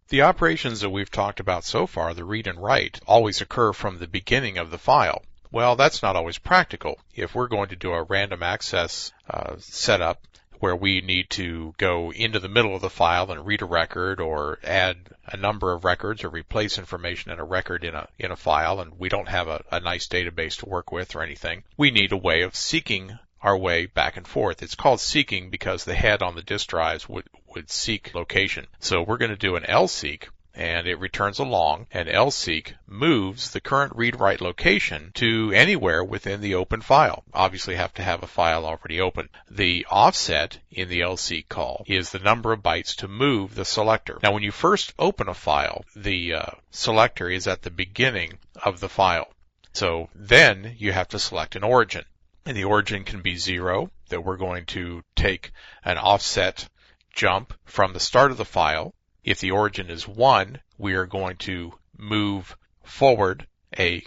The operations that we've talked about so far, the read and write, always occur from the beginning of the file. Well, that's not always practical. If we're going to do a random access setup where we need to go into the middle of the file and read a record or add a number of records or replace information in a record in a file, and we don't have a nice database to work with or anything, we need a way of seeking our way back and forth. It's called seeking because the head on the disk drives would seek location. So we're going to do an lseek, and it returns a long, and lseek moves the current read-write location to anywhere within the open file. Obviously have to have a file already open. The offset in the lseek call is the number of bytes to move the selector. Now when you first open a file, the selector is at the beginning of the file. So then you have to select an origin. And the origin can be 0, that we're going to take an offset jump from the start of the file. If the origin is 1, we are going to move forward a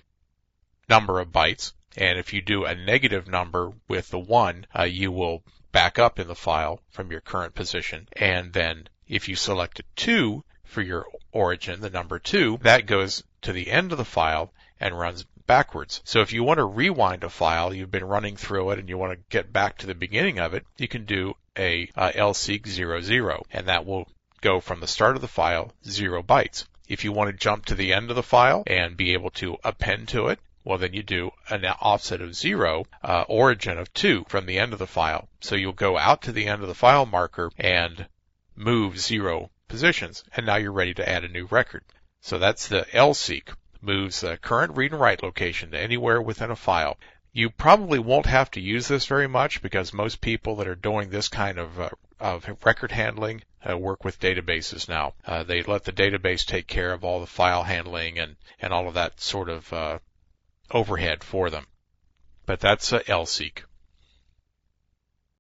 number of bytes. And if you do a negative number with the 1, you will back up in the file from your current position. And then if you select a 2 for your origin, the number 2, that goes to the end of the file and runs backwards. So if you want to rewind a file, you've been running through it and you want to get back to the beginning of it, you can do a lseek 00, and that will go from the start of the file 0 bytes. If you want to jump to the end of the file and be able to append to it, well then you do an offset of 0, origin of 2 from the end of the file. So you'll go out to the end of the file marker and move 0 positions, and now you're ready to add a new record. So that's the lseek. Moves the current read and write location to anywhere within a file. You probably won't have to use this very much because most people that are doing this kind of record handling work with databases now. They let the database take care of all the file handling and all of that sort of overhead for them. But that's lseek.